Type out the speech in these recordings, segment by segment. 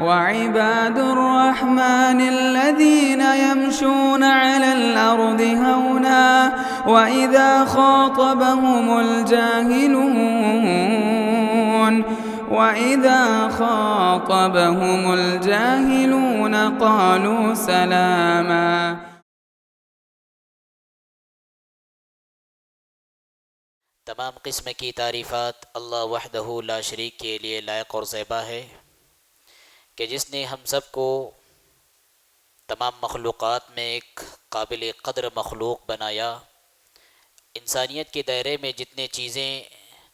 وعباد الرحمن الذين يمشون على الأرض هونا وإذا خاطبهم الجاهلون قالوا سلاما۔ تمام قسم کی تعریفات اللہ وحدہ لا شریک کے لیے لائق اور زیبا ہے کہ جس نے ہم سب کو تمام مخلوقات میں ایک قابل قدر مخلوق بنایا۔ انسانیت کے دائرے میں جتنے چیزیں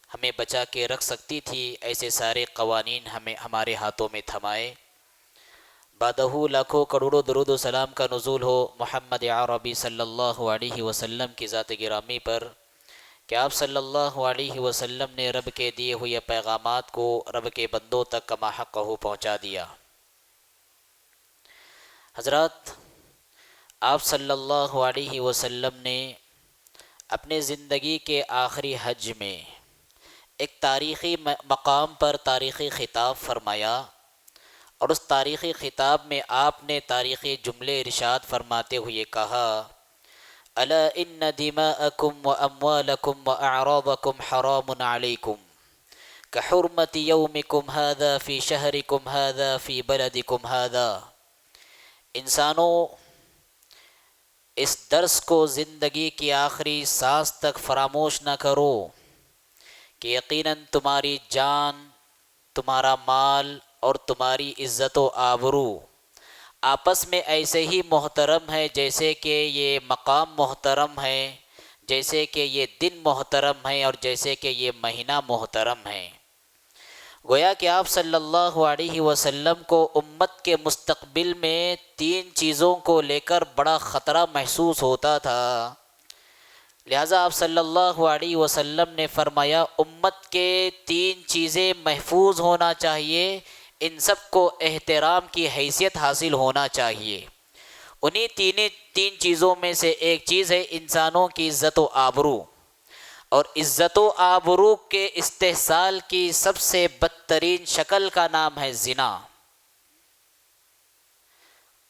ہمیں بچا کے رکھ سکتی تھی ایسے سارے قوانین ہمارے ہاتھوں میں تھمائے۔ بعدہ لاکھوں کروڑوں درود و سلام کا نزول ہو محمد عربی صلی اللہ علیہ وسلم کی ذات گرامی پر کہ آپ صلی اللہ علیہ وسلم نے رب کے دیے ہوئے پیغامات کو رب کے بندوں تک کما حقہ پہنچا دیا۔ حضرات، آپ صلی اللہ علیہ وسلم نے اپنے زندگی کے آخری حج میں ایک تاریخی مقام پر تاریخی خطاب فرمایا، اور اس تاریخی خطاب میں آپ نے تاریخی جملے ارشاد فرماتے ہوئے کہا: الا ان دماءکم واموالکم واعراضکم حرام علیکم کحرمت یومکم هذا فی شہرکم هذا فی بلدکم هذا۔ انسانوں، اس درس کو زندگی کی آخری سانس تک فراموش نہ کرو کہ یقیناً تمہاری جان، تمہارا مال اور تمہاری عزت و آبرو آپس میں ایسے ہی محترم ہے جیسے کہ یہ مقام محترم ہے، جیسے کہ یہ دن محترم ہے، اور جیسے کہ یہ مہینہ محترم ہے۔ گویا کہ آپ صلی اللہ علیہ وسلم کو امت کے مستقبل میں 3 چیزوں کو لے کر بڑا خطرہ محسوس ہوتا تھا، لہذا آپ صلی اللہ علیہ وسلم نے فرمایا امت کے 3 چیزیں محفوظ ہونا چاہیے، ان سب کو احترام کی حیثیت حاصل ہونا چاہیے۔ انہی 3 چیزوں میں سے ایک چیز ہے انسانوں کی عزت و آبرو، اور عزت و آبرو کے استحصال کی سب سے بدترین شکل کا نام ہے زنا۔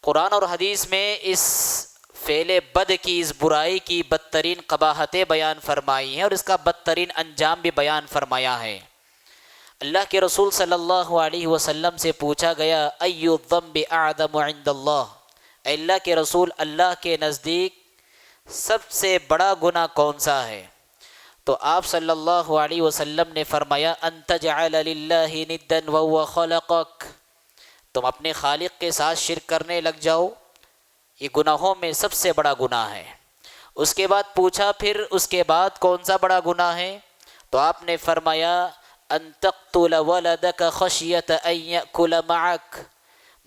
قرآن اور حدیث میں اس فعل بد کی، اس برائی کی بدترین قباحتیں بیان فرمائی ہیں، اور اس کا بدترین انجام بھی بیان فرمایا ہے۔ اللہ کے رسول صلی اللہ علیہ وسلم سے پوچھا گیا: ای الذنب اعظم عند اللہ، اے اللہ کے رسول، اللہ کے نزدیک سب سے بڑا گناہ کون سا ہے؟ تو آپ صلی اللہ علیہ وسلم نے فرمایا: ان تجعل للہ ندا وهو خلقک، تم اپنے خالق کے ساتھ شرک کرنے لگ جاؤ، یہ گناہوں میں سب سے بڑا گناہ ہے۔ اس کے بعد پوچھا پھر اس کے بعد کون سا بڑا گناہ ہے؟ تو آپ نے فرمایا: ان تقتل ولدک خشیۃ ان یأکل معک،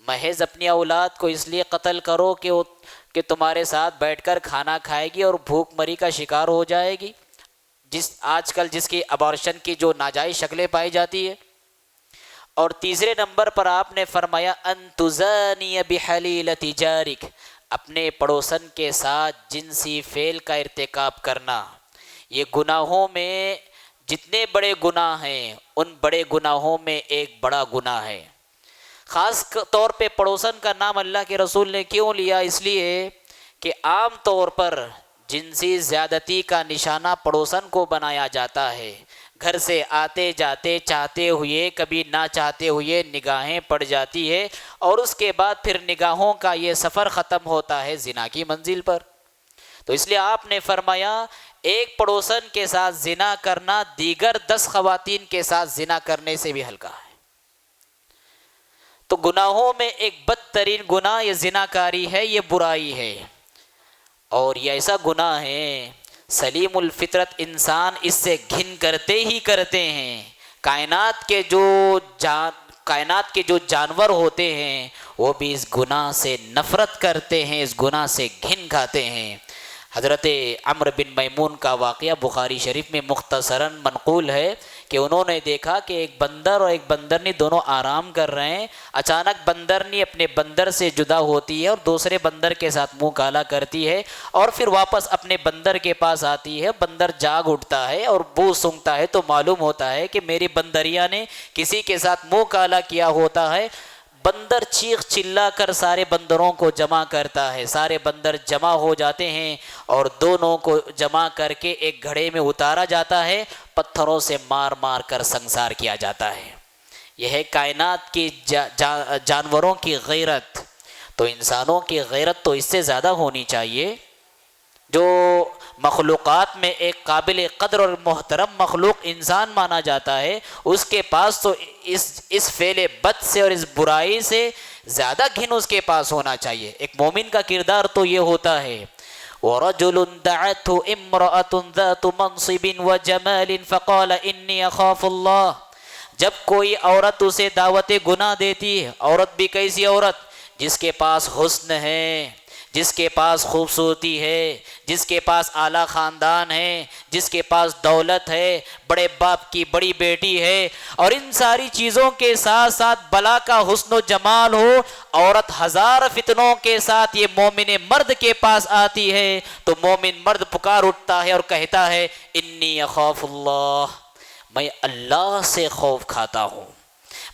محض اپنی اولاد کو اس لیے قتل کرو کہ تمہارے ساتھ بیٹھ کر کھانا کھائے گی اور بھوک مری کا شکار ہو جائے گی، آج کل جس کی ابارشن کی جو ناجائز شکلیں پائی جاتی ہے۔ اور تیسرے نمبر پر آپ نے فرمایا: ان تزانی بحلیلۃ جارک، اپنے پڑوسن کے ساتھ جنسی فعل کا ارتکاب کرنا۔ یہ گناہوں میں جتنے بڑے گناہ ہیں ان بڑے گناہوں میں ایک بڑا گناہ ہے۔ خاص طور پہ پڑوسن کا نام اللہ کے رسول نے کیوں لیا؟ اس لیے کہ عام طور پر جنسی زیادتی کا نشانہ پڑوسن کو بنایا جاتا ہے۔ گھر سے آتے جاتے چاہتے ہوئے کبھی نہ چاہتے ہوئے نگاہیں پڑ جاتی ہے، اور اس کے بعد پھر نگاہوں کا یہ سفر ختم ہوتا ہے زنا کی منزل پر۔ تو اس لیے آپ نے فرمایا ایک پڑوسن کے ساتھ زنا کرنا دیگر 10 خواتین کے ساتھ زنا کرنے سے بھی ہلکا ہے۔ تو گناہوں میں ایک بدترین گناہ یہ زنا کاری ہے، یہ برائی ہے، اور یہ ایسا گناہ ہے سلیم الفطرت انسان اس سے گھن کرتے ہی کرتے ہیں۔ کائنات کے جو جانور ہوتے ہیں وہ بھی اس گناہ سے نفرت کرتے ہیں، اس گناہ سے گھن کھاتے ہیں۔ حضرت عمرو بن میمون کا واقعہ بخاری شریف میں مختصراً منقول ہے کہ انہوں نے دیکھا کہ ایک بندر اور ایک بندرنی دونوں آرام کر رہے ہیں۔ اچانک بندرنی اپنے بندر سے جدا ہوتی ہے اور دوسرے بندر کے ساتھ منہ کالا کرتی ہے، اور پھر واپس اپنے بندر کے پاس آتی ہے۔ بندر جاگ اٹھتا ہے اور بو سونگھتا ہے تو معلوم ہوتا ہے کہ میری بندریا نے کسی کے ساتھ منہ کالا کیا ہوتا ہے۔ بندر چیخ چلا کر سارے بندروں کو جمع کرتا ہے، سارے بندر جمع ہو جاتے ہیں اور دونوں کو جمع کر کے ایک گھڑے میں اتارا جاتا ہے، پتھروں سے مار مار کر سنسار کیا جاتا ہے۔ یہ ہے کائنات کی جانوروں کی غیرت۔ تو انسانوں کی غیرت تو اس سے زیادہ ہونی چاہیے۔ جو مخلوقات میں ایک قابل قدر اور محترم مخلوق انسان مانا جاتا ہے، اس کے پاس تو اس فعل بد سے اور اس برائی سے زیادہ گھن اس کے پاس ہونا چاہیے۔ ایک مومن کا کردار تو یہ ہوتا ہے، وَرَجُلٌ دَعَتْهُ امْرَأَةٌ ذَاتُ مَنْصِبٍ وَجَمَالٍ فَقَالَ إِنِّي أَخَافُ اللَّهَ۔ جب کوئی عورت اسے دعوت گناہ دیتی ہے، عورت بھی کیسی عورت؟ جس کے پاس حسن ہے، جس کے پاس خوبصورتی ہے، جس کے پاس اعلیٰ خاندان ہے، جس کے پاس دولت ہے، بڑے باپ کی بڑی بیٹی ہے، اور ان ساری چیزوں کے ساتھ ساتھ بلا کا حسن و جمال ہو، عورت ہزار فتنوں کے ساتھ یہ مومن مرد کے پاس آتی ہے تو مومن مرد پکار اٹھتا ہے اور کہتا ہے انی اخاف اللہ، میں اللہ سے خوف کھاتا ہوں،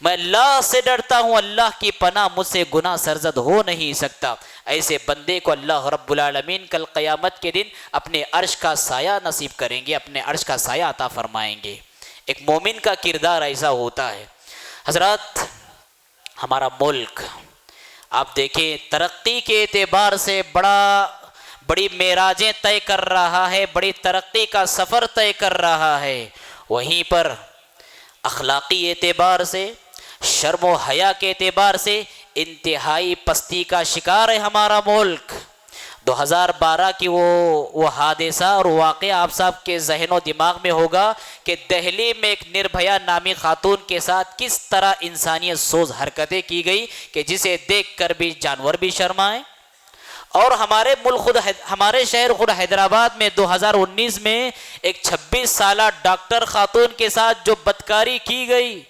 میں اللہ سے ڈرتا ہوں، اللہ کی پناہ مجھ سے گناہ سرزد ہو نہیں سکتا۔ ایسے بندے کو اللہ رب العالمین کل قیامت کے دن اپنے عرش کا سایہ نصیب کریں گے، اپنے عرش کا سایہ عطا فرمائیں گے۔ ایک مومن کا کردار ایسا ہوتا ہے۔ حضرات، ہمارا ملک آپ دیکھیں ترقی کے اعتبار سے بڑی معراجیں طے کر رہا ہے، بڑی ترقی کا سفر طے کر رہا ہے، وہیں پر اخلاقی اعتبار سے، شرم و حیا کے اعتبار سے انتہائی پستی کا شکار ہے ہمارا ملک۔ 2012 کی وہ حادثہ اور واقعہ آپ صاحب کے ذہن و دماغ میں ہوگا کہ دہلی میں ایک نربھیا نامی خاتون کے ساتھ کس طرح انسانیت سوز حرکتیں کی گئی کہ جسے دیکھ کر بھی جانور بھی شرمائیں۔ اور ہمارے شہر خود حیدرآباد میں 2019 میں ایک 26 سالہ ڈاکٹر خاتون کے ساتھ جو بدکاری کی گئی،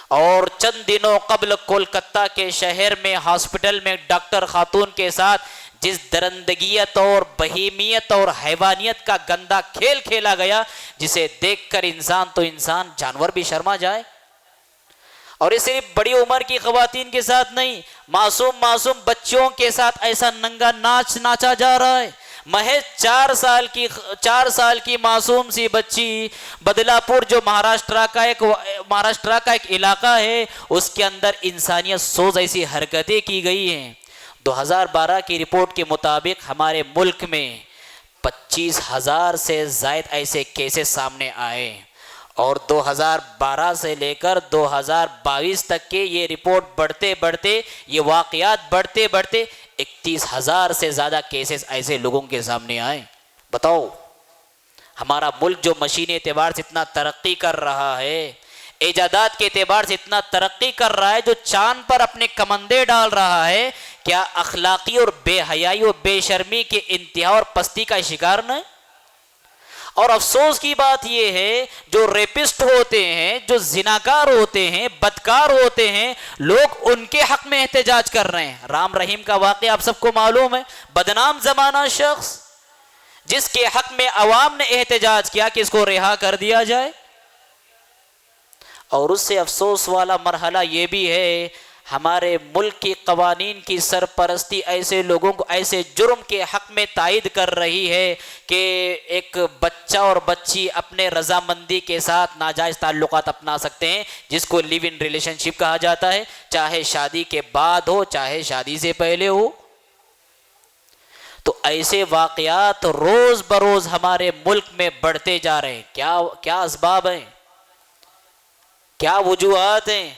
اور چند دنوں قبل کولکتہ کے شہر میں ہاسپٹل میں ڈاکٹر خاتون کے ساتھ جس درندگیت اور بہیمیت اور حیوانیت کا گندا کھیل کھیلا گیا، جسے دیکھ کر انسان جانور بھی شرما جائے۔ اور یہ صرف بڑی عمر کی خواتین کے ساتھ نہیں، معصوم بچوں کے ساتھ ایسا ننگا ناچ ناچا جا رہا ہے۔ محض 4 سال کی معصوم سی بچی، بدلا پور جو مہاراشٹرا کا ایک علاقہ ہے، اس کے اندر انسانیت سوز ایسی حرکتیں کی گئی ہیں۔ 2012 کی رپورٹ کے مطابق ہمارے ملک میں 25,000 سے زائد ایسے کیسز سامنے آئے، اور 2012 سے لے کر 2022 تک کے یہ رپورٹ بڑھتے یہ واقعات بڑھتے 31,000 سے زیادہ کیسز ایسے لوگوں کے سامنے آئے۔ بتاؤ، ہمارا ملک جو مشینی اعتبار سے اتنا ترقی کر رہا ہے، ایجادات کے اعتبار سے اتنا ترقی کر رہا ہے، جو چاند پر اپنے کمندے ڈال رہا ہے، کیا اخلاقی اور بے حیائی اور بے شرمی کے انتہا اور پستی کا شکار نہ ہے؟ اور افسوس کی بات یہ ہے، جو ریپسٹ ہوتے ہیں، جو زناکار ہوتے ہیں، بدکار ہوتے ہیں، لوگ ان کے حق میں احتجاج کر رہے ہیں۔ رام رحیم کا واقعہ آپ سب کو معلوم ہے، بدنام زمانہ شخص جس کے حق میں عوام نے احتجاج کیا کہ اس کو رہا کر دیا جائے۔ اور اس سے افسوس والا مرحلہ یہ بھی ہے، ہمارے ملک کی قوانین کی سرپرستی ایسے لوگوں کو ایسے جرم کے حق میں تائید کر رہی ہے کہ ایک بچہ اور بچی اپنے رضامندی کے ساتھ ناجائز تعلقات اپنا سکتے ہیں، جس کو لیو ان ریلیشن شپ کہا جاتا ہے، چاہے شادی کے بعد ہو چاہے شادی سے پہلے ہو۔ تو ایسے واقعات روز بروز ہمارے ملک میں بڑھتے جا رہے ہیں۔ کیا اسباب ہیں، کیا وجوہات ہیں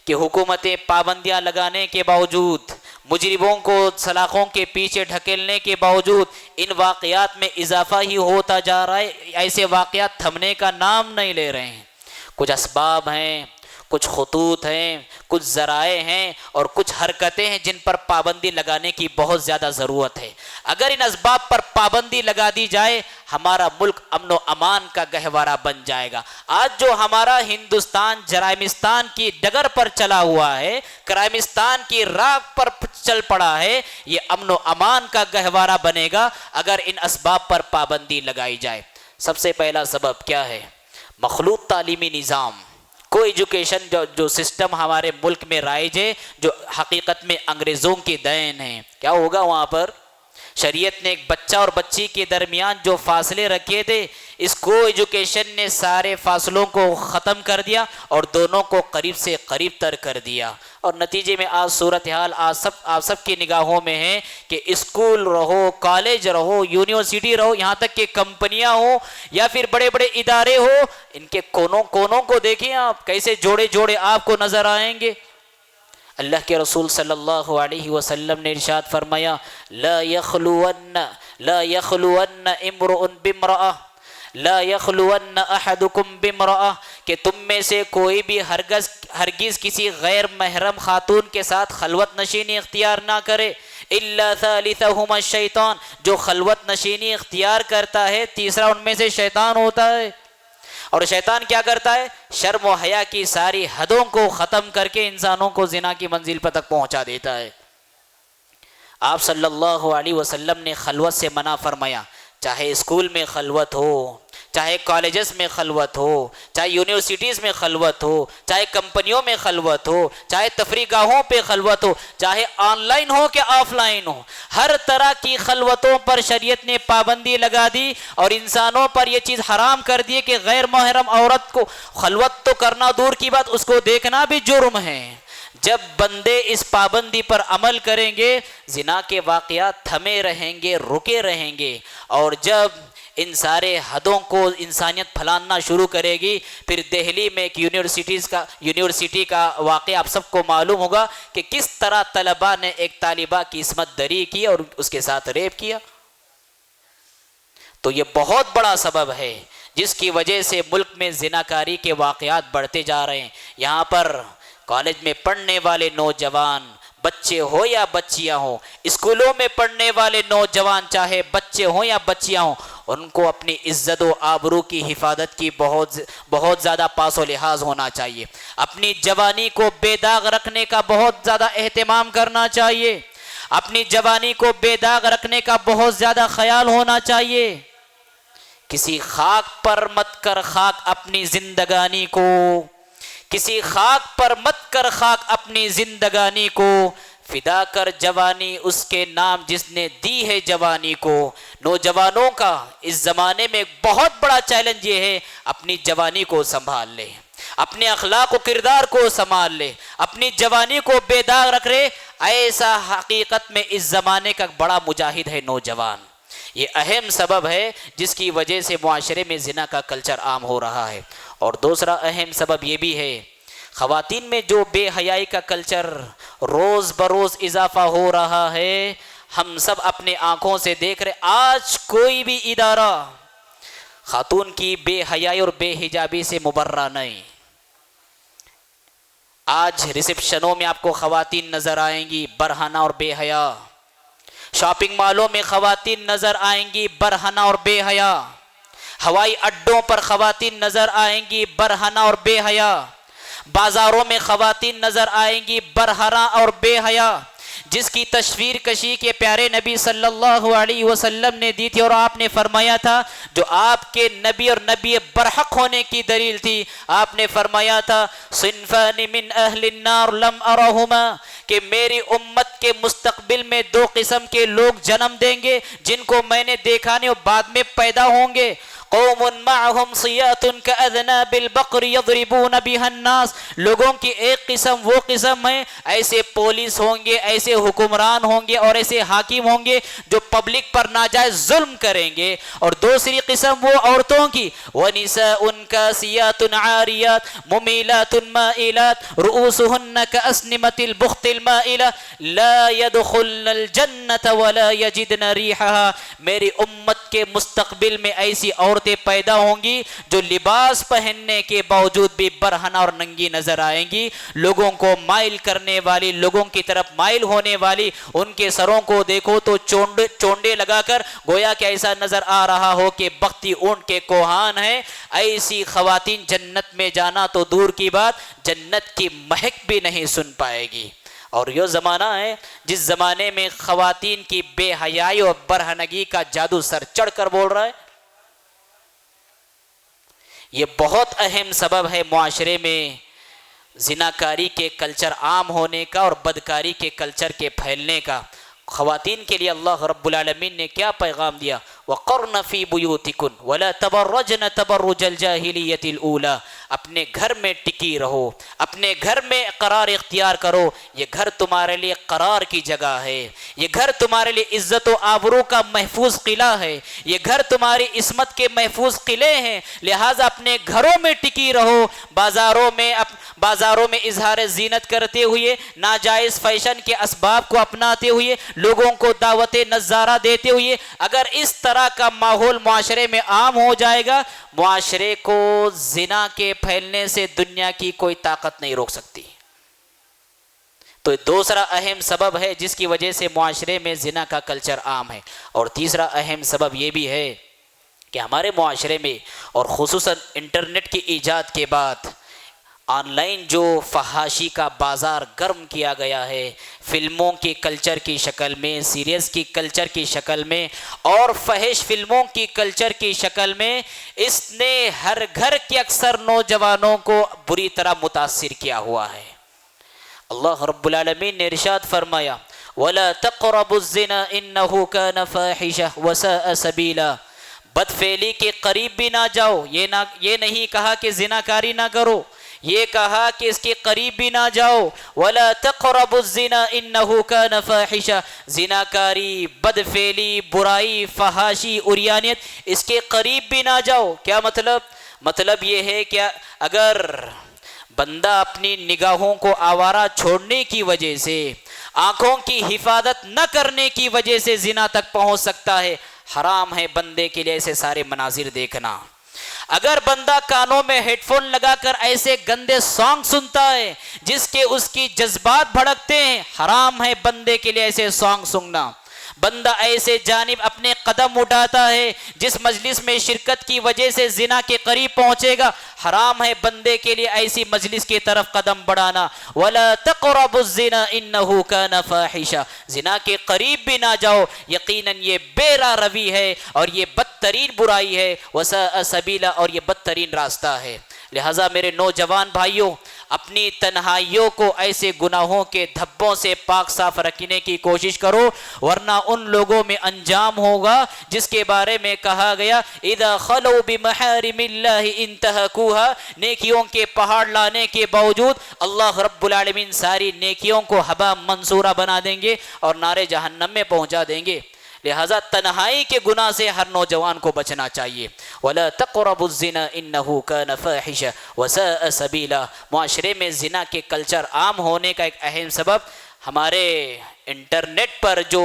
کہ حکومتیں پابندیاں لگانے کے باوجود، مجرموں کو سلاخوں کے پیچھے ڈھکیلنے کے باوجود ان واقعات میں اضافہ ہی ہوتا جا رہا ہے، ایسے واقعات تھمنے کا نام نہیں لے رہے ہیں۔ کچھ اسباب ہیں، کچھ خطوط ہیں، کچھ ذرائع ہیں، اور کچھ حرکتیں ہیں جن پر پابندی لگانے کی بہت زیادہ ضرورت ہے۔ اگر ان اسباب پر پابندی لگا دی جائے، ہمارا ملک امن و امان کا گہوارہ بن جائے گا۔ آج جو ہمارا ہندوستان جرائمستان کی ڈگر پر چلا ہوا ہے، کرائمستان کی راہ پر چل پڑا ہے، یہ امن و امان کا گہوارہ بنے گا اگر ان اسباب پر پابندی لگائی جائے۔ سب سے پہلا سبب کیا ہے؟ مخلوط تعلیمی نظام، کو ایجوکیشن جو سسٹم ہمارے ملک میں رائج ہے، جو حقیقت میں انگریزوں کی دین ہے، کیا ہوگا وہاں پر؟ شریعت نے ایک بچہ اور بچی کے درمیان جو فاصلے رکھے تھے، اس کو ایجوکیشن نے سارے فاصلوں کو ختم کر دیا اور دونوں کو قریب سے قریب تر کر دیا، اور نتیجے میں آج صورتحال آپ سب کی نگاہوں میں ہے کہ اسکول رہو، کالج رہو، یونیورسٹی رہو، یہاں تک کہ کمپنیاں ہو یا پھر بڑے بڑے ادارے ہو، ان کے کونوں کو دیکھیں آپ، کیسے جوڑے جوڑے آپ کو نظر آئیں گے۔ اللہ کے رسول صلی اللہ علیہ وسلم نے ارشاد فرمایا، لا يخلون امرؤ بامرأة، لا يخلون احدكم بامرأة، کہ تم میں سے کوئی بھی ہرگز کسی غیر محرم خاتون کے ساتھ خلوت نشینی اختیار نہ کرے، الا ثالثهما الشیطان، جو خلوت نشینی اختیار کرتا ہے تیسرا ان میں سے شیطان ہوتا ہے۔ اور شیطان کیا کرتا ہے؟ شرم و حیا کی ساری حدوں کو ختم کر کے انسانوں کو زنا کی منزل پر تک پہنچا دیتا ہے۔ آپ صلی اللہ علیہ وسلم نے خلوت سے منع فرمایا، چاہے اسکول میں خلوت ہو، چاہے کالجز میں خلوت ہو، چاہے یونیورسٹیز میں خلوت ہو، چاہے کمپنیوں میں خلوت ہو، چاہے تفریح گاہوں پہ خلوت ہو، چاہے آن لائن ہو کہ آف لائن ہو، ہر طرح کی خلوتوں پر شریعت نے پابندی لگا دی اور انسانوں پر یہ چیز حرام کر دی کہ غیر محرم عورت کو خلوت تو کرنا دور کی بات، اس کو دیکھنا بھی جرم ہے۔ جب بندے اس پابندی پر عمل کریں گے، زنا کے واقعات تھمے رہیں گے، رکے رہیں گے، اور جب ان سارے حدوں کو انسانیت پھیلانا شروع کرے گی، پھر دہلی میں ایک یونیورسٹی کا واقعہ آپ سب کو معلوم ہوگا کہ کس طرح طلباء نے ایک طالبہ کی عصمت دری کی اور اس کے ساتھ ریپ کیا۔ تو یہ بہت بڑا سبب ہے جس کی وجہ سے ملک میں زناکاری کے واقعات بڑھتے جا رہے ہیں۔ یہاں پر کالج میں پڑھنے والے نوجوان، بچے ہو یا بچیاں ہوں، اسکولوں میں پڑھنے والے نوجوان چاہے بچے ہوں یا بچیاں ہوں، ان کو اپنی عزت و آبرو کی حفاظت کی بہت زیادہ پاس و لحاظ ہونا چاہیے۔ اپنی جوانی کو بے داغ رکھنے کا بہت زیادہ اہتمام کرنا چاہیے، اپنی جوانی کو بے داغ رکھنے کا بہت زیادہ خیال ہونا چاہیے۔ کسی خاک پر مت کر خاک اپنی زندگانی کو، کسی خاک پر مت کر خاک اپنی زندگانی کو، فدا کر جوانی اس کے نام جس نے دی ہے جوانی کو۔ نوجوانوں کا اس زمانے میں بہت بڑا چیلنج یہ ہے، اپنی جوانی کو سنبھال لے، اپنے اخلاق و کردار کو سنبھال لے، اپنی جوانی کو بے داغ رکھ رہے۔ ایسا حقیقت میں اس زمانے کا بڑا مجاہد ہے نوجوان۔ یہ اہم سبب ہے جس کی وجہ سے معاشرے میں زنا کا کلچر عام ہو رہا ہے۔ اور دوسرا اہم سبب یہ بھی ہے، خواتین میں جو بے حیائی کا کلچر روز بروز اضافہ ہو رہا ہے، ہم سب اپنے آنکھوں سے دیکھ رہے۔ آج کوئی بھی ادارہ خاتون کی بے حیائی اور بے حجابی سے مبرہ نہیں۔ آج ریسپشنوں میں آپ کو خواتین نظر آئیں گی برہنہ اور بے حیا، شاپنگ مالوں میں خواتین نظر آئیں گی برہنہ اور بے حیا، ہوائی اڈوں پر خواتین نظر آئیں گی برہنہ اور بے حیا، بازاروں میں خواتین نظر آئیں گی برہنہ اور بے حیا، جس کی تصویر کشی کے پیارے نبی صلی اللہ علیہ وسلم نے دی تھی، اور آپ نے فرمایا تھا جو آپ کے نبی اور نبی برحق ہونے کی دلیل تھی، آپ نے فرمایا تھا صنفان من اہل النار لم ارہما، کہ میری امت کے مستقبل میں دو قسم کے لوگ جنم دیں گے جن کو میں نے دیکھا نہیں اور بعد میں پیدا ہوں گے۔ قوم معهم صیات کاذناب البقر یضربون بها الناس، لوگوں کی ایک قسم وہ قسم ہے، ایسے پولیس ہوں گے، ایسے حکمران ہوں گے اور ایسے حاکم ہوں گے جو پبلک پر ناجائز ظلم کریں گے، اور دوسری قسم وہ عورتوں کی ونساء کاسیات عاریات ممیلات مائلات رؤوسهن کاسنمۃ البخت المائلہ لا يدخلن الجنة ولا يجدن ریحها، میری امت کے مستقبل میں ایسی عورتیں پیدا ہوں گی جو لباس پہننے کے باوجود بھی برہنہ اور ننگی نظر آئیں گی، لوگوں کو مائل کرنے والی، لوگوں کی طرف مائل ہونے والی، ان کے سروں کو دیکھو تو چونڈے لگا کر گویا کہ ایسا نظر آ رہا ہو کہ بختی اونٹ کے کوہان ہے۔ ایسی خواتین جنت میں جانا تو دور کی بات، جنت کی مہک بھی نہیں سن پائے گی۔ اور یہ زمانہ ہے جس زمانے میں خواتین کی بے حیائی اور برہنگی کا جادو سر چڑھ کر بول رہا ہے۔ یہ بہت اہم سبب ہے معاشرے میں زناکاری کے کلچر عام ہونے کا اور بدکاری کے کلچر کے پھیلنے کا۔ خواتین کے لیے اللہ رب العالمین نے کیا پیغام دیا؟ وَقَرْنَ فِي بُيُوتِكُنَّ وَلَا تَبَرَّجْنَ تَبَرُّجَ الْجَاهِلِيَّةِ الْأُولَى، اپنے گھر میں ٹکی رہو، اپنے گھر میں قرار اختیار کرو۔ یہ گھر تمہارے لیے قرار کی جگہ ہے، یہ گھر تمہارے لیے عزت و آبرو کا محفوظ قلعہ ہے، یہ گھر تمہاری عصمت کے محفوظ قلعے ہیں، لہٰذا اپنے گھروں میں ٹکی رہو۔ بازاروں میں اظہار زینت کرتے ہوئے، ناجائز فیشن کے اسباب کو اپناتے ہوئے، لوگوں کو دعوت نظارہ دیتے ہوئے اگر اس طرح کا ماحول معاشرے میں عام ہو جائے گا، معاشرے کو زنا کے پھیلنے سے دنیا کی کوئی طاقت نہیں روک سکتی۔ تو دوسرا اہم سبب ہے جس کی وجہ سے معاشرے میں زنا کا کلچر عام ہے۔ اور تیسرا اہم سبب یہ بھی ہے کہ ہمارے معاشرے میں اور خصوصاً انٹرنیٹ کی ایجاد کے بعد آن لائن جو فحاشی کا بازار گرم کیا گیا ہے، فلموں کی کلچر کی شکل میں، سیریز کی کلچر کی شکل میں اور فحش فلموں کی کلچر کی شکل میں، اس نے ہر گھر کے اکثر نوجوانوں کو بری طرح متاثر کیا ہوا ہے۔ اللہ رب العالمین نے ارشاد فرمایا وَلَا تَقْرَبُوا الزِّنَا إِنَّهُ كَانَ فَاحِشَةً وَسَاءَ سَبِيلًا، بدفعلی کے قریب بھی نہ جاؤ۔ یہ نہیں کہا کہ زناکاری نہ کرو، یہ کہا کہ اس کے قریب بھی نہ جاؤ۔ وَلَا تَقْرَبُوا الزِّنَا إِنَّهُ كَانَ فَاحِشَةً، زناکاری، بدفعلی، برائی، فحاشی، عریانیت، اس کے قریب بھی نہ جاؤ۔ کیا مطلب یہ ہے کہ اگر بندہ اپنی نگاہوں کو آوارہ چھوڑنے کی وجہ سے، آنکھوں کی حفاظت نہ کرنے کی وجہ سے زنا تک پہنچ سکتا ہے، حرام ہے بندے کے لیے ایسے سارے مناظر دیکھنا۔ اگر بندہ کانوں میں ہیڈ فون لگا کر ایسے گندے سانگ سنتا ہے جس کے اس کی جذبات بھڑکتے ہیں، حرام ہے بندے کے لیے ایسے سانگ سننا۔ بندہ ایسے جانب اپنے قدم اٹھاتا ہے جس مجلس میں شرکت کی وجہ سے زنا کے قریب پہنچے گا، حرام ہے بندے کے لیے ایسی مجلس کی طرف قدم بڑھانا۔ وَلَا تَقْرَبُوا الزِّنَا إِنَّهُ كَانَ فَاحِشَةً، زنا کے قریب بھی نہ جاؤ، یقیناً یہ بے راہ روی ہے اور یہ بدترین برائی ہے، وَسَاءَ سَبِيلًا، اور یہ بدترین راستہ ہے۔ لہٰذا میرے نوجوان بھائیوں، اپنی تنہائیوں کو ایسے گناہوں کے دھبوں سے پاک صاف رکھنے کی کوشش کرو، ورنہ ان لوگوں میں انجام ہوگا جس کے بارے میں کہا گیا اذا خلوا بمحارم اللہ انتہکوها، نیکیوں کے پہاڑ لانے کے باوجود اللہ رب العالمین ساری نیکیوں کو ہبا منصورہ بنا دیں گے اور نارے جہنم میں پہنچا دیں گے۔ لہذا تنہائی کے گناہ سے ہر نوجوان کو بچنا چاہیے۔ وَلَا تَقْرَبُوا الزِّنَا إِنَّهُ كَانَ فَاحِشَةً وَسَاءَ سَبِيلًا، معاشرے میں زنا کے کلچر عام ہونے کا ایک اہم سبب ہمارے انٹرنیٹ پر جو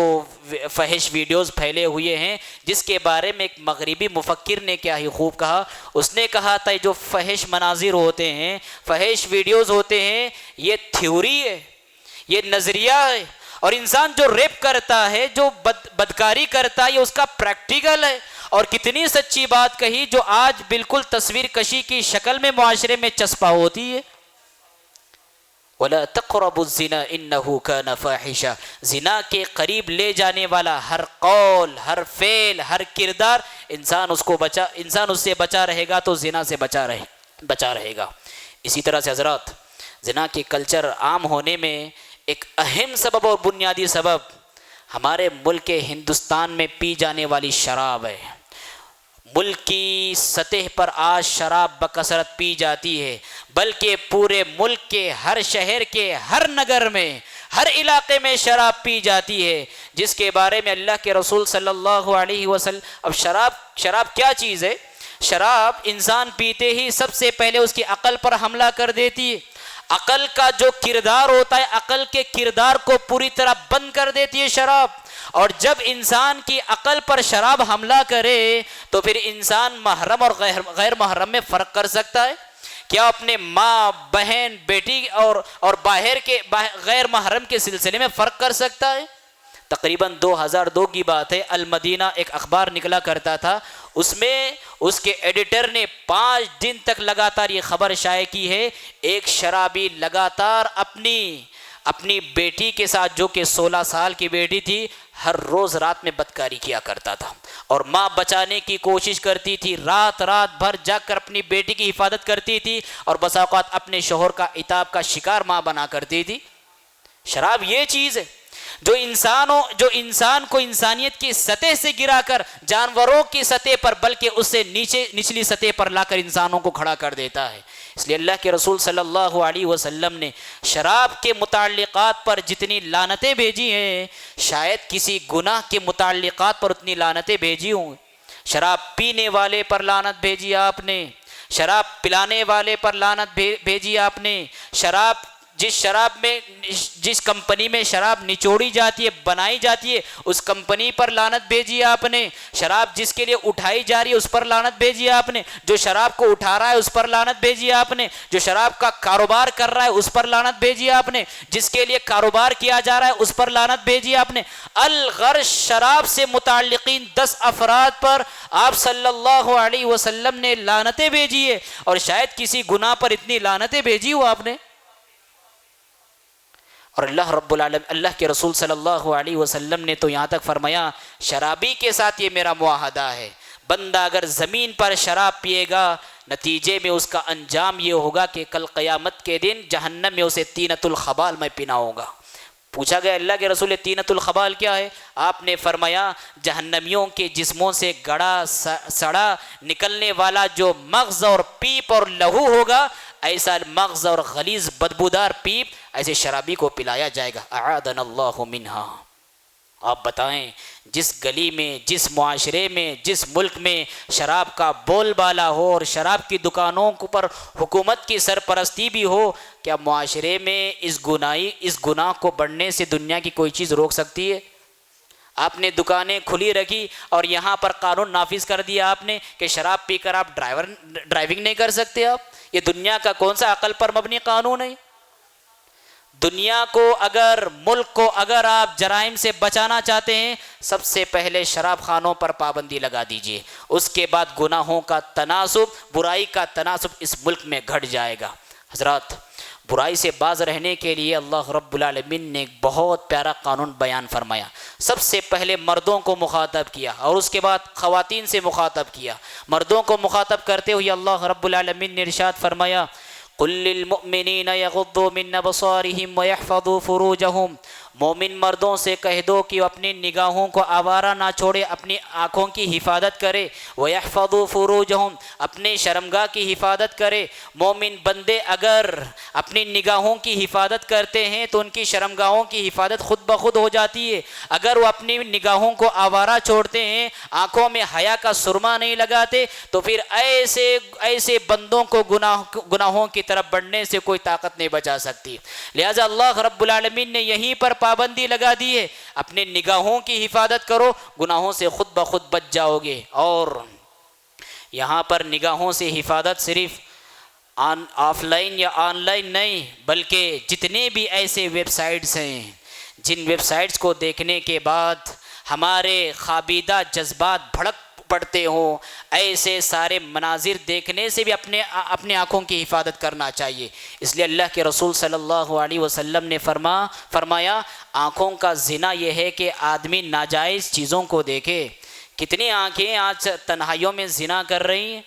فحش ویڈیوز پھیلے ہوئے ہیں، جس کے بارے میں ایک مغربی مفکر نے کیا ہی خوب کہا، اس نے کہا تھا جو فحش مناظر ہوتے ہیں، فحش ویڈیوز ہوتے ہیں، یہ تھیوری ہے، یہ نظریہ ہے، اور انسان جو ریپ کرتا ہے، جو بدکاری کرتا ہے، یہ اس کا پریکٹیکل ہے۔ اور کتنی سچی بات کہی جو آج بالکل تصویر کشی کی شکل میں معاشرے میں چسپا ہوتی ہے۔ وَلَا تَقْرَبُوا الزِّنَا إِنَّهُ كَانَ فَاحِشَةً، زنا کے قریب لے جانے والا ہر قول، ہر فعل، ہر کردار، انسان اس سے بچا رہے گا تو زنا سے بچا رہے گا۔ اسی طرح سے حضرات، زنا کے کلچر عام ہونے میں ایک اہم سبب اور بنیادی سبب ہمارے ملک ہندوستان میں پی جانے والی شراب ہے۔ ملک کی سطح پر آج شراب بکثرت پی جاتی ہے، بلکہ پورے ملک کے ہر شہر کے ہر نگر میں، ہر علاقے میں شراب پی جاتی ہے، جس کے بارے میں اللہ کے رسول صلی اللہ علیہ وسلم، اب شراب کیا چیز ہے؟ شراب انسان پیتے ہی سب سے پہلے اس کی عقل پر حملہ کر دیتی ہے۔ عقل کا جو کردار ہوتا ہے، عقل کے کردار کو پوری طرح بند کر دیتی ہے شراب، اور جب انسان کی عقل پر شراب حملہ کرے تو پھر انسان محرم اور غیر محرم میں فرق کر سکتا ہے؟ کیا اپنے ماں، بہن، بیٹی اور باہر کے غیر محرم کے سلسلے میں فرق کر سکتا ہے؟ تقریباً 2002 کی بات ہے، المدینہ ایک اخبار نکلا کرتا تھا، اس میں اس کے ایڈیٹر نے 5 دن تک لگاتار یہ خبر شائع کی ہے، ایک شرابی لگاتار اپنی اپنی بیٹی کے ساتھ جو کہ 16 سال کی بیٹی تھی ہر روز رات میں بدکاری کیا کرتا تھا، اور ماں بچانے کی کوشش کرتی تھی، رات بھر جا کر اپنی بیٹی کی حفاظت کرتی تھی، اور بسا اوقات اپنے شوہر کا عتاب کا شکار ماں بنا کرتی تھی۔ شراب یہ چیز ہے جو انسان کو انسانیت کی سطح سے گرا کر جانوروں کی سطح پر بلکہ اس سے نچلی سطح پر لا کر انسانوں کو کھڑا کر دیتا ہے۔ اس لیے اللہ کے رسول صلی اللہ علیہ وسلم نے شراب کے متعلقات پر جتنی لعنتیں بھیجی ہیں شاید کسی گناہ کے متعلقات پر اتنی لعنتیں بھیجی ہوں۔ شراب پینے والے پر لعنت بھیجی آپ نے، شراب پلانے والے پر لعنت بھیجی آپ نے، جس کمپنی میں شراب نچوڑی جاتی ہے بنائی جاتی ہے اس کمپنی پر لعنت بھیجی آپ نے، شراب جس کے لیے اٹھائی جا رہی ہے اس پر لعنت بھیجی آپ نے، جو شراب کو اٹھا رہا ہے اس پر لعنت بھیجی آپ نے، جو شراب کا کاروبار کر رہا ہے اس پر لعنت بھیجی آپ نے، جس کے لیے کاروبار کیا جا رہا ہے اس پر لعنت بھیجی آپ نے۔ الغرض شراب سے متعلقین 10 افراد پر آپ صلی اللہ علیہ وسلم نے لعنتیں بھیجی ہے، اور شاید کسی گناہ پر اتنی لعنتیں بھیجی ہو آپ نے۔ اور اللہ رب العالمین اللہ کے رسول صلی اللہ علیہ وسلم نے تو یہاں تک فرمایا شرابی کے ساتھ یہ میرا معاہدہ ہے، بندہ اگر زمین پر شراب پیے گا نتیجے میں اس کا انجام یہ ہوگا کہ کل قیامت کے دن جہنم میں اسے طینۃ الخبال میں پینا ہوگا۔ پوچھا گیا اللہ کے رسول طینۃ الخبال کیا ہے؟ آپ نے فرمایا جہنمیوں کے جسموں سے گڑا سڑا نکلنے والا جو مغز اور پیپ اور لہو ہوگا، ایسا مغز اور غلیظ بدبودار پیپ ایسے شرابی کو پلایا جائے گا۔ اعاذنا اللہ منہا۔ آپ بتائیں جس گلی میں، جس معاشرے میں، جس ملک میں شراب کا بول بالا ہو اور شراب کی دکانوں پر حکومت کی سرپرستی بھی ہو، کیا معاشرے میں اس گناہ کو بڑھنے سے دنیا کی کوئی چیز روک سکتی ہے؟ آپ نے دکانیں کھلی رکھی اور یہاں پر قانون نافذ کر دیا آپ نے کہ شراب پی کر آپ ڈرائیونگ نہیں کر سکتے۔ آپ یہ دنیا کا کون سا عقل پر مبنی قانون ہے؟ دنیا کو ملک کو اگر آپ جرائم سے بچانا چاہتے ہیں سب سے پہلے شراب خانوں پر پابندی لگا دیجئے، اس کے بعد گناہوں کا تناسب، برائی کا تناسب اس ملک میں گھٹ جائے گا۔ حضرات، برائی سے باز رہنے کے لیے اللہ رب العالمین نے ایک بہت پیارا قانون بیان فرمایا۔ سب سے پہلے مردوں کو مخاطب کیا اور اس کے بعد خواتین سے مخاطب کیا۔ مردوں کو مخاطب کرتے ہوئے اللہ رب العالمین نے ارشاد فرمایا قل للمؤمنین یغضوا من ابصارہم ویحفظوا فروجہم، مومن مردوں سے کہہ دو کہ وہ اپنی نگاہوں کو آوارہ نہ چھوڑے، اپنی آنکھوں کی حفاظت کرے، وَيَحْفَظُوا فُرُوجَهُمْ، اپنے شرمگاہ کی حفاظت کرے۔ مومن بندے اگر اپنی نگاہوں کی حفاظت کرتے ہیں تو ان کی شرمگاہوں کی حفاظت خود بخود ہو جاتی ہے۔ اگر وہ اپنی نگاہوں کو آوارہ چھوڑتے ہیں، آنکھوں میں حیا کا سرما نہیں لگاتے، تو پھر ایسے بندوں کو گناہوں کی طرف بڑھنے سے کوئی طاقت نہیں بچا سکتی۔ لہٰذا اللہ رب العالمین نے یہیں پر پابندی لگا دی ہے، اپنے نگاہوں کی حفاظت کرو، گناہوں سے خود بخود بچ جاؤ گے۔ اور یہاں پر نگاہوں سے حفاظت صرف آف لائن یا آن لائن نہیں، بلکہ جتنے بھی ایسے ویب سائٹس ہیں جن ویب سائٹس کو دیکھنے کے بعد ہمارے خوابیدہ جذبات بھڑک پڑتے ہوں، ایسے سارے مناظر دیکھنے سے بھی اپنے آنکھوں کی حفاظت کرنا چاہیے۔ اس لیے اللہ کے رسول صلی اللہ علیہ وسلم نے فرمایا آنکھوں کا زنا یہ ہے کہ آدمی ناجائز چیزوں کو دیکھے۔ کتنی آنکھیں آج تنہائیوں میں زنا کر رہی ہیں،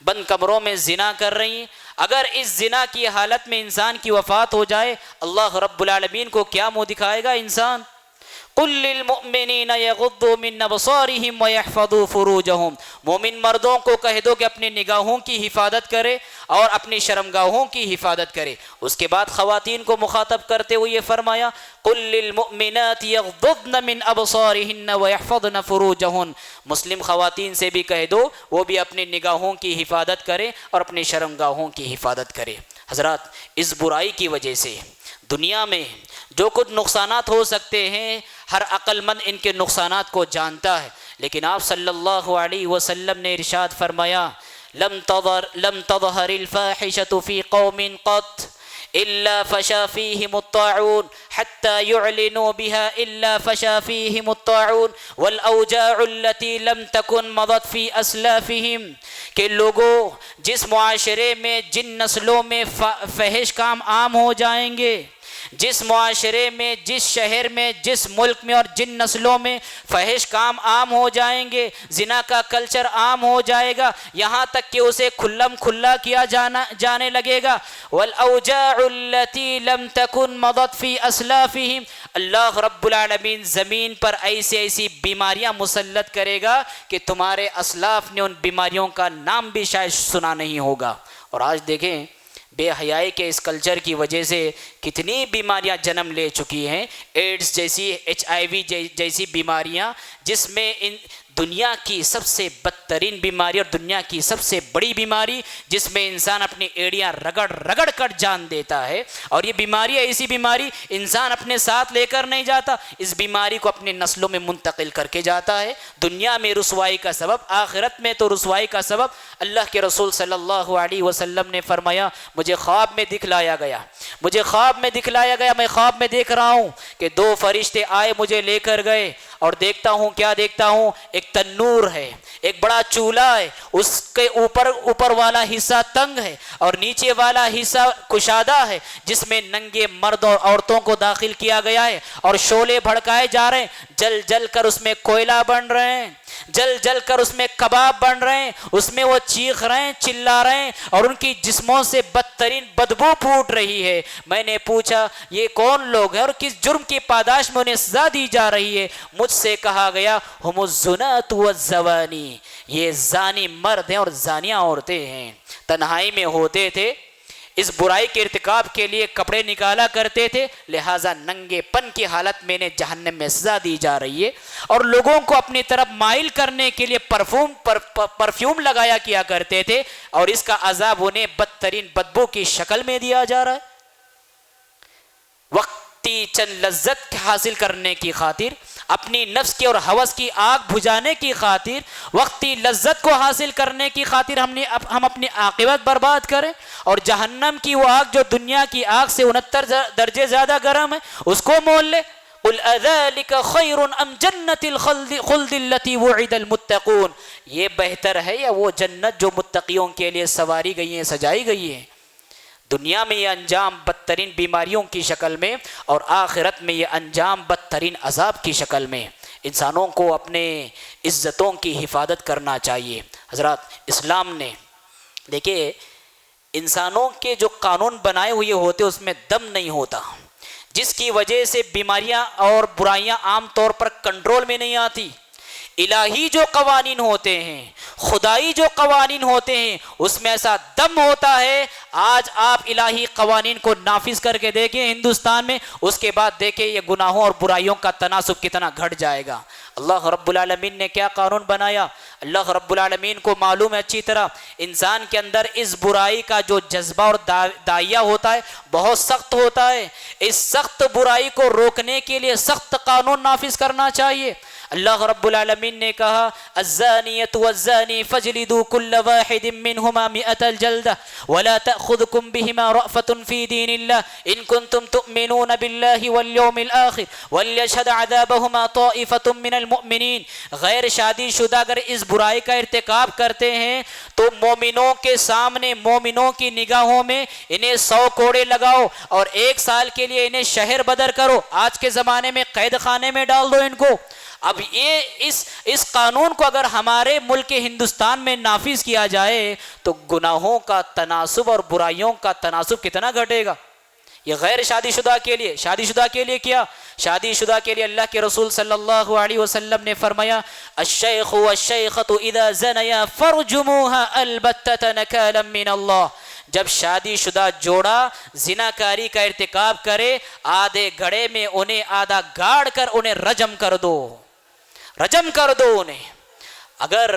بند کمروں میں زنا کر رہی ہیں۔ اگر اس زنا کی حالت میں انسان کی وفات ہو جائے اللہ رب العالمین کو کیا منہ دکھائے گا انسان؟ قل للمؤمنین یغضوا من ابصارہم ویحفظوا فروجہم، مومن مردوں کو کہہ دو کہ اپنی نگاہوں کی حفاظت کرے اور اپنی شرمگاہوں کی حفاظت کرے۔ اس کے بعد خواتین کو مخاطب کرتے ہوئے یہ فرمایا قل للمؤمنات یغضضن من ابصارہن ویحفظن فروجہن، مسلم خواتین سے بھی کہہ دو وہ بھی اپنی نگاہوں کی حفاظت کرے اور اپنی شرمگاہوں کی حفاظت کرے۔ حضرات، اس برائی کی وجہ سے دنیا میں جو کچھ نقصانات ہو سکتے ہیں ہر عقل مند ان کے نقصانات کو جانتا ہے، لیکن آپ صلی اللہ علیہ وسلم نے ارشاد فرمایا لم تظہر الفاحشة في قوم قط إلا فشا فيهم الطاعون حتى يعلنوا بها إلا فشا فيهم الطاعون والأوجاع التي لم تكن مضت في أسلافهم، کہ لوگوں جس معاشرے میں جن نسلوں میں فحش کام عام ہو جائیں گے، جس معاشرے میں، جس شہر میں، جس ملک میں اور جن نسلوں میں فحش کام عام ہو جائیں گے، زنا کا کلچر عام ہو جائے گا، یہاں تک کہ اسے کھلم کھلا کیا جانے لگے گا. والاوجاع التي لم تكن مضت في اسلافهم، اللہ رب العالمین زمین پر ایسی بیماریاں مسلط کرے گا کہ تمہارے اسلاف نے ان بیماریوں کا نام بھی شاید سنا نہیں ہوگا. اور آج دیکھیں بے حیائی کے اس کلچر کی وجہ سے کتنی بیماریاں جنم لے چکی ہیں، ایڈز جیسی، HIV جیسی بیماریاں، جس میں دنیا کی سب سے بدترین بیماری اور دنیا کی سب سے بڑی بیماری، جس میں انسان اپنی ایڑیاں رگڑ کر جان دیتا ہے. اور یہ بیماری ایسی بیماری انسان اپنے ساتھ لے کر نہیں جاتا، اس بیماری کو اپنے نسلوں میں منتقل کر کے جاتا ہے. دنیا میں رسوائی کا سبب، آخرت میں تو رسوائی کا سبب. اللہ کے رسول صلی اللہ علیہ وسلم نے فرمایا مجھے خواب میں دکھلایا گیا، میں خواب میں دیکھ رہا ہوں کہ 2 فرشتے آئے مجھے لے کر گئے، اور دیکھتا ہوں، کیا دیکھتا ہوں، ایک تنور ہے، ایک بڑا چولہا ہے، اس کے اوپر والا حصہ تنگ ہے اور نیچے والا حصہ کشادہ ہے، جس میں ننگے مرد اور عورتوں کو داخل کیا گیا ہے، اور شعلے بھڑکائے جا رہے ہیں، جل کر اس میں کوئلہ بن رہے ہیں، جل کر اس میں کباب بن رہے ہیں، اس میں وہ چیخ رہے ہیں، چلا رہے ہیں، اور ان کی جسموں سے بدترین بدبو پھوٹ رہی ہے. میں نے پوچھا یہ کون لوگ ہیں اور کس جرم کی پاداش میں انہیں سزا دی جا رہی ہے؟ مجھ سے کہا گیا ہم الزنات والزوانی، یہ زانی مرد ہیں اور زانیہ عورتیں ہیں. تنہائی میں ہوتے تھے، اس برائی کے ارتکاب کے لیے کپڑے نکالا کرتے تھے، لہٰذا ننگے پن کی حالت میں انہیں جہنم میں سزا دی جا رہی ہے. اور لوگوں کو اپنی طرف مائل کرنے کے لیے پرفیوم لگایا کیا کرتے تھے، اور اس کا عذاب انہیں بدترین بدبو کی شکل میں دیا جا رہا ہے. وقتی چند لذت حاصل کرنے کی خاطر، اپنی نفس کی اور ہوس کی آگ بجھانے کی خاطر، وقتی لذت کو حاصل کرنے کی خاطر ہم اپنی عاقبت برباد کریں، اور جہنم کی وہ آگ جو دنیا کی آگ سے 69 درجے زیادہ گرم ہے اس کو مول لے. قل اذالک خیر ام جنت الخلد التي وعد المتقون، یہ بہتر ہے یا وہ جنت جو متقیوں کے لیے سواری گئی ہیں، سجائی گئی ہے؟ دنیا میں یہ انجام بدترین بیماریوں کی شکل میں، اور آخرت میں یہ انجام بدترین عذاب کی شکل میں. انسانوں کو اپنے عزتوں کی حفاظت کرنا چاہیے. حضرات، اسلام نے دیکھیں انسانوں کے جو قانون بنائے ہوئے ہوتے اس میں دم نہیں ہوتا، جس کی وجہ سے بیماریاں اور برائیاں عام طور پر کنٹرول میں نہیں آتی. الہی جو قوانین ہوتے ہیں، خدائی جو قوانین ہوتے ہیں، اس میں ایسا دم ہوتا ہے. آج آپ الہی قوانین کو نافذ کر کے دیکھیں ہندوستان میں، اس کے بعد دیکھیں یہ گناہوں اور برائیوں کا تناسب کتنا گھٹ جائے گا. اللہ رب العالمین نے کیا قانون بنایا؟ اللہ رب العالمین کو معلوم ہے اچھی طرح انسان کے اندر اس برائی کا جو جذبہ اور داعیہ ہوتا ہے بہت سخت ہوتا ہے. اس سخت برائی کو روکنے کے لیے سخت قانون نافذ کرنا چاہیے. اللہ رب العالمین نے کہا الزانیۃ والزانی فاجلدوا كل واحد منهما 100 الجلدہ ولا تأخذكم بهما رأفة في دين الله إن كنتم تؤمنون بالله واليوم الآخر وليشهد عذابهما طائفة من المؤمنین. غیر شادی شدہ اگر اس برائی کا ارتکاب کرتے ہیں تو مومنوں کے سامنے، مومنوں کی نگاہوں میں انہیں 100 کوڑے لگاؤ اور 1 سال کے لیے انہیں شہر بدر کرو. آج کے زمانے میں قید خانے میں ڈال دو ان کو. اب یہ اس قانون کو اگر ہمارے ملک ہندوستان میں نافذ کیا جائے تو گناہوں کا تناسب اور برائیوں کا تناسب کتنا گھٹے گا. یہ غیر شادی شدہ کے لیے. شادی شدہ کے لیے کیا؟ شادی شدہ کے لیے اللہ کے رسول صلی اللہ علیہ وسلم نے فرمایا الشیخ والشیخۃ اذا زنیا فرجموها البتۃ نکالا من اللہ. جب شادی شدہ جوڑا زناکاری کا ارتکاب کرے، آدھے گھڑے میں انہیں آدھا گاڑ کر انہیں رجم کر دو انہیں. اگر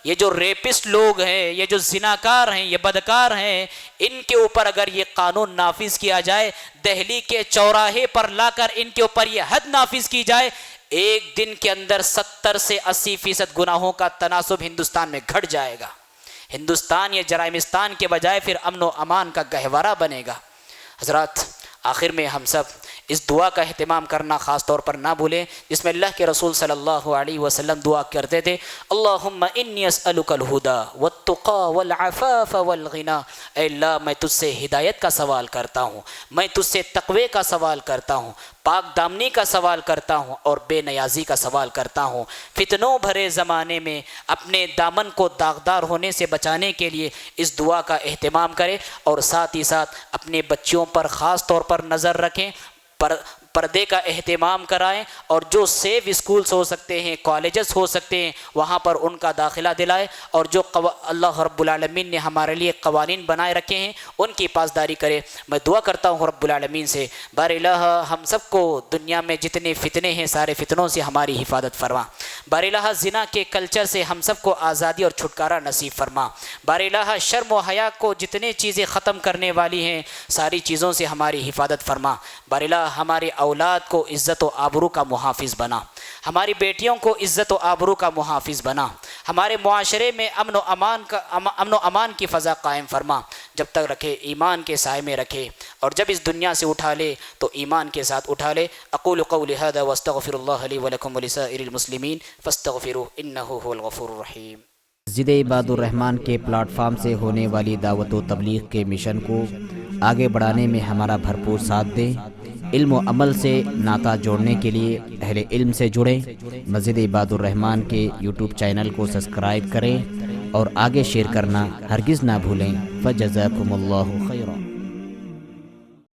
یہ جو ریپسٹ لوگ ہیں، یہ جو زناکار ہیں، یہ بدکار ہیں، ان کے اوپر اگر یہ قانون نافذ کیا جائے، دہلی کے چوراہے پر لا کر ان کے اوپر یہ حد نافذ کی جائے، ایک دن کے اندر 70 سے 80% گناہوں کا تناسب ہندوستان میں گھٹ جائے گا. ہندوستان یہ جرائمستان کے بجائے پھر امن و امان کا گہوارہ بنے گا. حضرات، آخر میں ہم سب اس دعا کا اہتمام کرنا خاص طور پر نہ بھولیں، جس میں اللہ کے رسول صلی اللہ علیہ وسلم دعا کرتے تھے، اللہم انی اسألک الہدی والتقی والعفاف والغنی، اے اللہ میں تجھ سے ہدایت کا سوال کرتا ہوں، میں تجھ سے تقوی کا سوال کرتا ہوں، پاک دامنی کا سوال کرتا ہوں اور بے نیازی کا سوال کرتا ہوں۔ فتنوں بھرے زمانے میں اپنے دامن کو داغدار ہونے سے بچانے کے لیے اس دعا کا اہتمام کریں، اور ساتھ ہی ساتھ اپنے بچیوں پر خاص طور پر نظر رکھیں، پردے کا اہتمام کرائیں، اور جو سیف اسکولز ہو سکتے ہیں، کالجز ہو سکتے ہیں، وہاں پر ان کا داخلہ دلائیں، اور جو اللہ رب العالمین نے ہمارے لیے قوانین بنائے رکھے ہیں ان کی پاسداری کرے۔ میں دعا کرتا ہوں رب العالمین سے، بار الہ ہم سب کو دنیا میں جتنے فتنے ہیں سارے فتنوں سے ہماری حفاظت فرما، بار الہ زنا کے کلچر سے ہم سب کو آزادی اور چھٹکارا نصیب فرما، بار الہ شرم و حیا کو جتنے چیزیں ختم کرنے والی ہیں ساری چیزوں سے ہماری حفاظت فرما، بار الہ ہمارے اولاد کو عزت و آبرو کا محافظ بنا، ہماری بیٹیوں کو عزت و آبرو کا محافظ بنا، ہمارے معاشرے میں امن و امان کی فضا قائم فرما، جب تک رکھے ایمان کے سائے میں رکھے، اور جب اس دنیا سے اٹھا لے تو ایمان کے ساتھ اٹھا لے۔ اقول قولی ھذا واستغفر اللہ لی ولکم ولسائر المسلمین فاستغفروہ انہ ھو الغفور الرحیم۔ مسجد عباد الرحمن کے پلیٹ فارم سے ہونے والی دعوت و تبلیغ کے مشن کو آگے بڑھانے میں ہمارا بھرپور ساتھ دیں۔ علم و عمل سے ناطہ جوڑنے کے لیے اہل علم سے جڑیں۔ مسجد عباد الرحمن کے یوٹیوب چینل کو سبسکرائب کریں اور آگے شیئر کرنا ہرگز نہ بھولیں۔ فجزاکم اللہ خیر۔